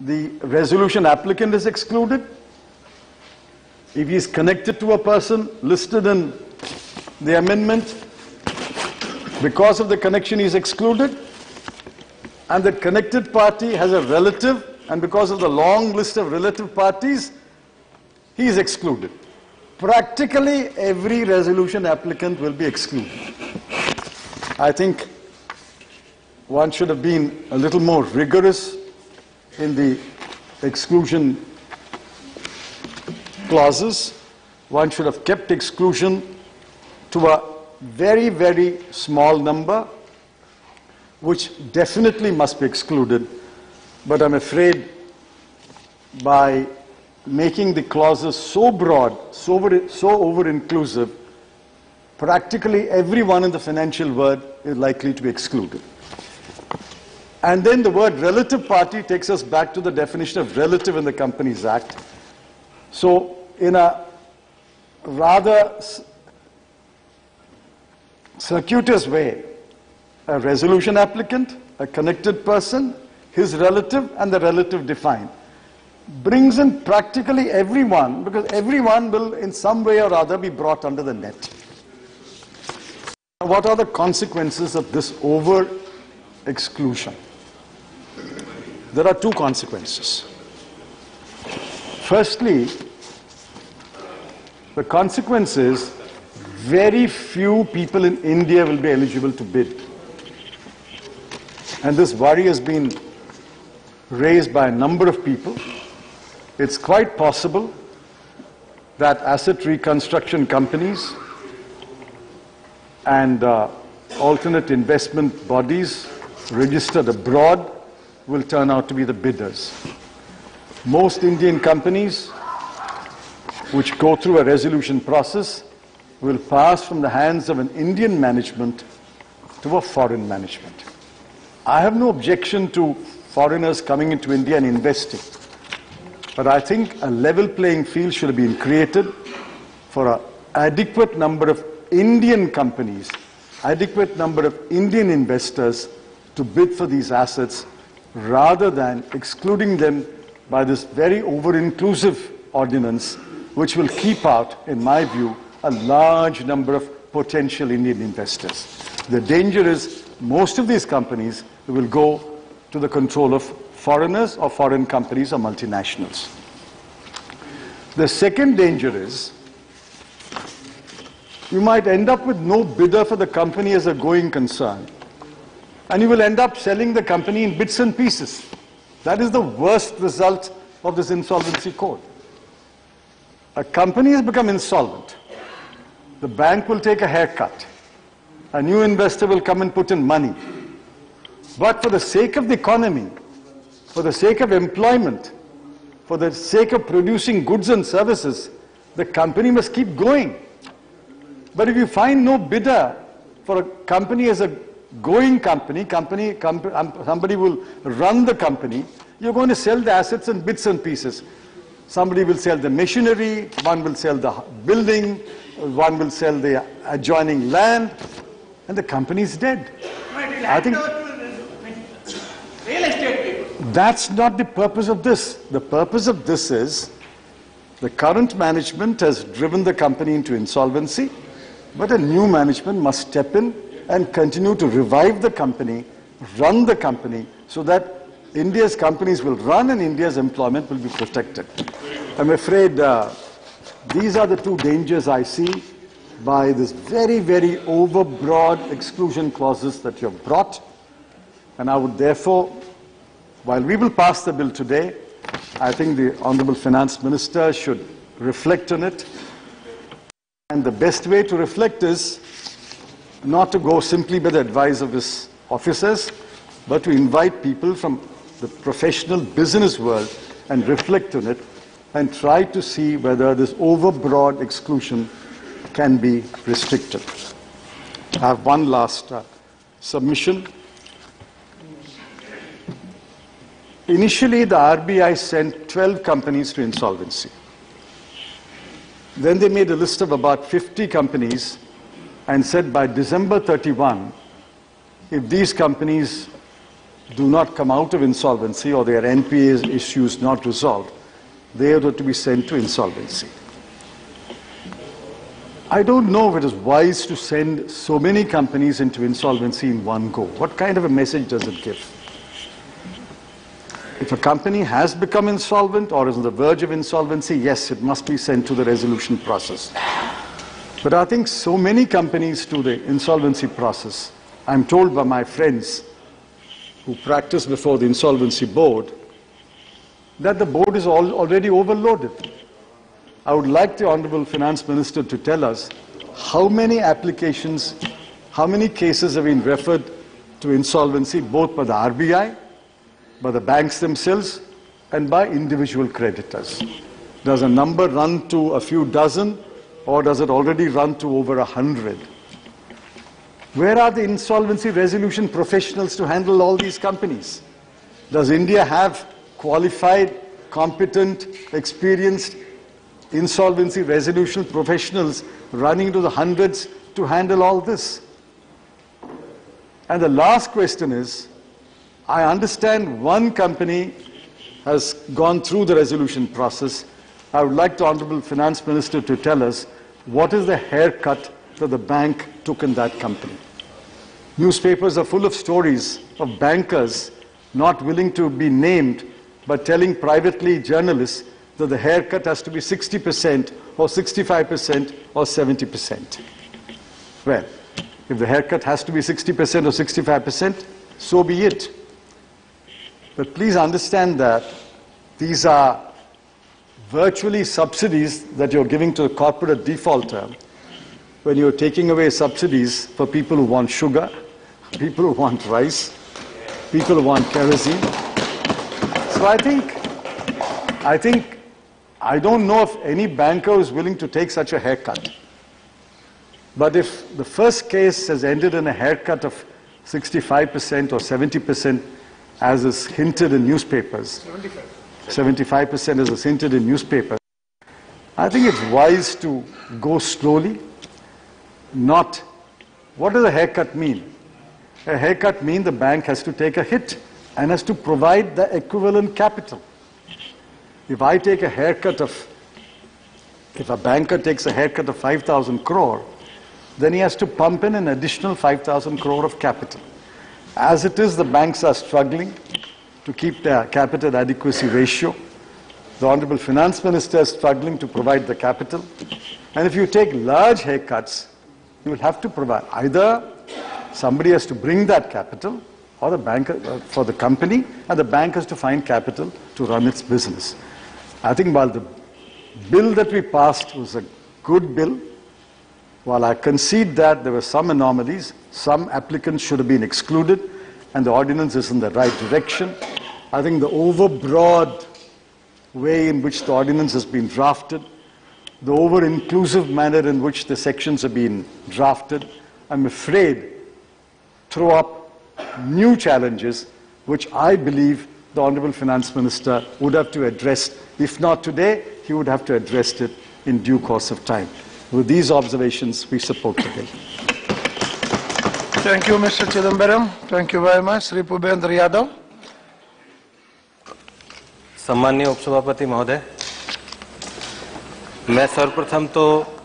the resolution applicant is excluded. If he is connected to a person listed in the amendment, because of the connection he is excluded. And the connected party has a relative, and because of the long list of relative parties, he is excluded. Practically every resolution applicant will be excluded. I think one should have been a little more rigorous in the exclusion clauses. One should have kept exclusion to a very, very small number, which definitely must be excluded. But I'm afraid by making the clauses so broad, so over-inclusive, practically everyone in the financial world is likely to be excluded. And then the word relative party takes us back to the definition of relative in the Companies Act. So in a rather circuitous way, a resolution applicant, a connected person, his relative, and the relative defined, brings in practically everyone, because everyone will in some way or other be brought under the net. What are the consequences of this over-exclusion? There are two consequences. Firstly, the consequence is very few people in India will be eligible to bid. And this worry has been raised by a number of people. It's quite possible that asset reconstruction companies and alternate investment bodies registered abroad will turn out to be the bidders. Most Indian companies which go through a resolution process will pass from the hands of an Indian management to a foreign management. I have no objection to foreigners coming into India and investing, but I think a level playing field should have been created for an adequate number of Indian companies, adequate number of Indian investors to bid for these assets, rather than excluding them by this very over-inclusive ordinance, which will keep out, in my view, a large number of potential Indian investors. The danger is most of these companies will go to the control of foreigners or foreign companies or multinationals. The second danger is you might end up with no bidder for the company as a going concern, and you will end up selling the company in bits and pieces. That is the worst result of this insolvency code. A company has become insolvent. The bank will take a haircut. A new investor will come and put in money. But for the sake of the economy, for the sake of employment, for the sake of producing goods and services, the company must keep going. But if you find no bidder for a company as a going company, somebody will run the company, you're going to sell the assets in bits and pieces. Somebody will sell the machinery, one will sell the building, one will sell the adjoining land, and the company is dead. I think real estate people. That's not the purpose of this. The purpose of this is the current management has driven the company into insolvency, but a new management must step in and continue to revive the company, run the company, so that India's companies will run and India's employment will be protected. I'm afraid these are the two dangers I see by this very, very overbroad exclusion clauses that you have brought. And I would therefore, while we will pass the bill today, I think the Honorable Finance Minister should reflect on it. And the best way to reflect is not to go simply by the advice of his officers, but to invite people from the professional business world and reflect on it and try to see whether this overbroad exclusion can be restricted. I have one last submission. Initially, the RBI sent 12 companies to insolvency. Then they made a list of about 50 companies and said by December 31, if these companies do not come out of insolvency or their NPA issues not resolved, they are to be sent to insolvency. I don't know if it is wise to send so many companies into insolvency in one go. What kind of a message does it give? If a company has become insolvent or is on the verge of insolvency, yes, it must be sent to the resolution process. But I think so many companies to the insolvency process, I'm told by my friends who practice before the insolvency board, that the board is already overloaded. I would like the Honorable Finance Minister to tell us how many applications, how many cases have been referred to insolvency both by the RBI, by the banks themselves, and by individual creditors. Does a number run to a few dozen, or does it already run to over 100? Where are the insolvency resolution professionals to handle all these companies? Does India have qualified, competent, experienced insolvency resolution professionals running to the hundreds to handle all this? And the last question is, I understand one company has gone through the resolution process. I would like the Honorable Finance Minister to tell us what is the haircut that the bank took in that company. Newspapers are full of stories of bankers not willing to be named but telling privately journalists that the haircut has to be 60% or 65% or 70%. Well, if the haircut has to be 60% or 65%, so be it. But please understand that these are virtually subsidies that you're giving to the corporate defaulter when you're taking away subsidies for people who want sugar, people who want rice, people who want kerosene. So I don't know if any banker is willing to take such a haircut. But if the first case has ended in a haircut of 65% or 70%, as is hinted in newspapers, 75% as is hinted in newspapers, I think it's wise to go slowly. Not, what does a haircut mean? A haircut means the bank has to take a hit and has to provide the equivalent capital. If I take a haircut of, if a banker takes a haircut of 5,000 crore, then he has to pump in an additional 5,000 crore of capital. As it is, the banks are struggling to keep their capital adequacy ratio. The Honorable Finance Minister is struggling to provide the capital. And if you take large haircuts, you will have to provide, either somebody has to bring that capital, or the bank for the company, and the bank has to find capital to run its business. I think while the bill that we passed was a good bill, while I concede that there were some anomalies, some applicants should have been excluded, and the ordinance is in the right direction, I think the overbroad way in which the ordinance has been drafted, the over-inclusive manner in which the sections have been drafted, I'm afraid throw up new challenges which I believe the Honorable Finance Minister would have to address. If not today, he would have to address it in due course of time. With these observations, we support the bill. Thank you, Mr. Chidambaram. Thank you very much. Shri Bhupendra Yadav. सम्माननीय उपसभापति महोदय, मैं सर्वप्रथम तो